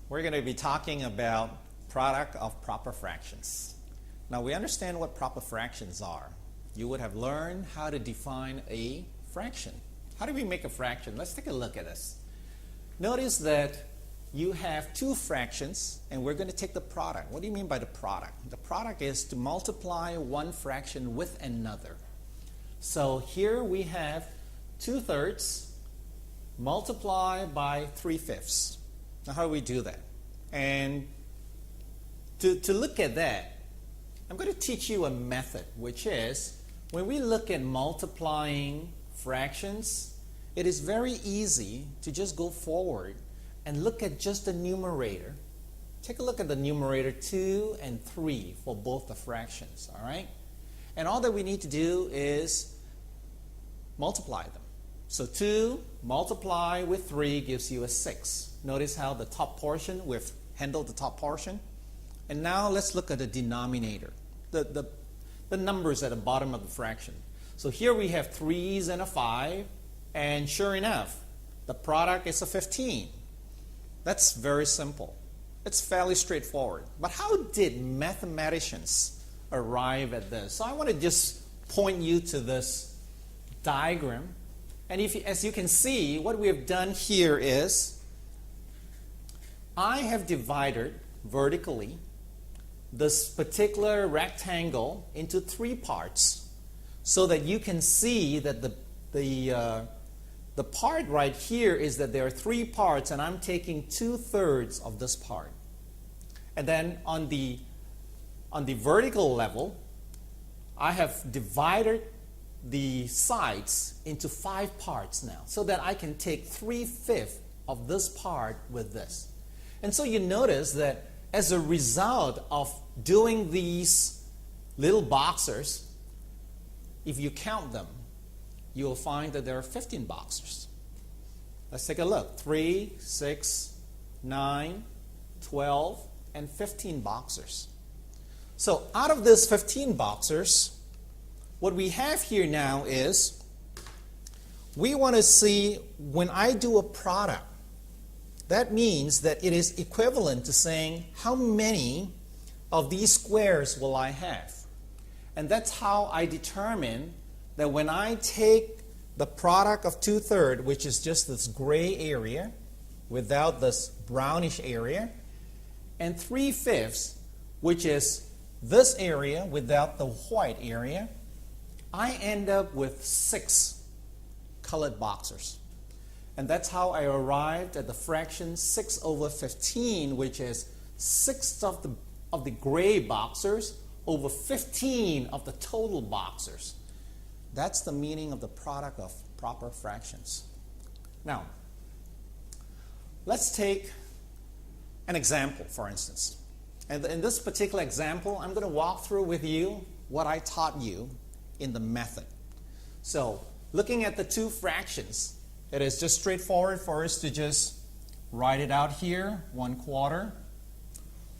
We're going to be talking about product of proper fractions. Now we understand what proper fractions are. You would have learned how to define a fraction. How do we make a fraction? Let's take a look at this. Notice that you have two fractions and we're going to take the product. What do you mean by the product? The product is to multiply one fraction with another. So here we have 2/3 multiplied by 3/5. Now how do we do that? And to look at that, I'm going to teach you a method, which is when we look at multiplying fractions, it is very easy to just go forward and look at just the numerator. Take a look at the numerator 2 and 3 for both the fractions, all right? And all that we need to do is multiply them. So 2 multiplied with 3 gives you a 6. Notice how the top portion, we've handled the top portion. And now let's look at the denominator, the numbers at the bottom of the fraction. So here we have 3's and a 5, and sure enough, the product is a 15. That's very simple. It's fairly straightforward. But how did mathematicians arrive at this? So I want to just point you to this diagram. And as you can see, what we have done here is I have divided vertically this particular rectangle into 3 parts so that you can see that the part right here is that there are 3 parts and I'm taking 2/3 of this part. And then on the vertical level, I have divided the sides into 5 parts now so that I can take 3/5 of this part with this. And so you notice that as a result of doing these little boxers, if you count them, you'll find that there are 15 boxers. Let's take a look. 3, 6, 9, 12, and 15 boxers. So out of this 15 boxers, what we have here now is we want to see when I do a product, that means that it is equivalent to saying how many of these squares will I have. And that's how I determine that when I take the product of 2/3, which is just this gray area without this brownish area, and 3/5, which is this area without the white area, I end up with 6 colored boxers. And that's how I arrived at the fraction 6/15, which is 6 of the gray boxers over 15 of the total boxers. That's the meaning of the product of proper fractions. Now, let's take an example, for instance. And in this particular example, I'm going to walk through with you what I taught you in the method. So, looking at the 2 fractions, it is just straightforward for us to just write it out here, 1/4,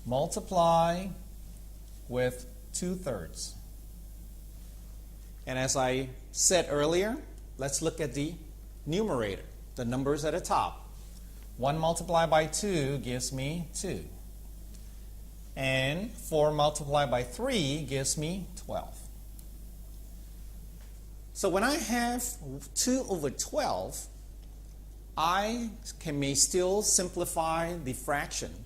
multiply with 2/3. And as I said earlier, let's look at the numerator, the numbers at the top. 1 multiplied by 2 gives me 2. And 4 multiplied by 3 gives me 12. So when I have 2/12, I may still simplify the fraction.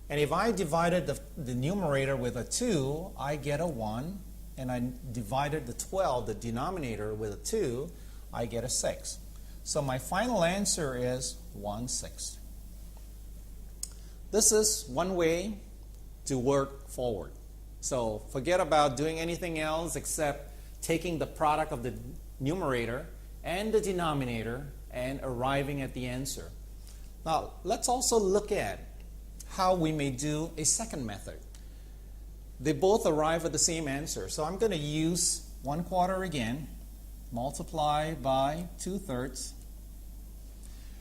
And if I divided the numerator with a 2, I get a 1. And I divided the 12, the denominator, with a 2, I get a 6. So my final answer is 1/6. This is one way to work forward. So forget about doing anything else except taking the product of the numerator and the denominator and arriving at the answer. Now, let's also look at how we may do a second method. They both arrive at the same answer. So I'm going to use 1/4 again, multiply by 2/3.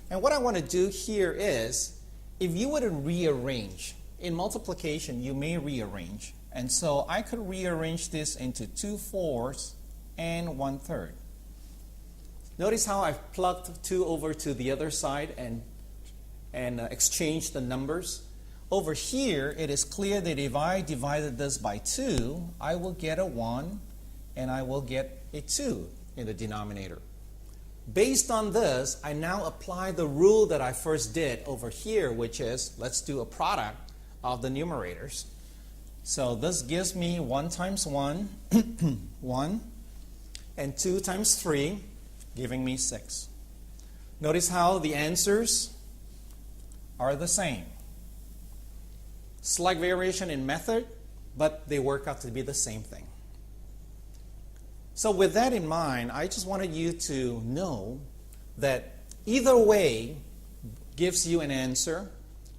And what I want to do here is, if you were to rearrange, in multiplication you may rearrange. And so I could rearrange this into 2/4 and 1/3. Notice how I've plugged 2 over to the other side and exchanged the numbers. over here, it is clear that if I divided this by 2, I will get a 1 and I will get a 2 in the denominator. Based on this, I now apply the rule that I first did over here, which is, let's do a product of the numerators. So this gives me 1 times 1, 1, and 2 times 3, giving me 6. Notice how the answers are the same. Slight variation in method, but they work out to be the same thing. So with that in mind, I just wanted you to know that either way gives you an answer.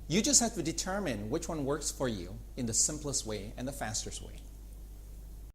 You just have to determine which one works for you in the simplest way and the fastest way.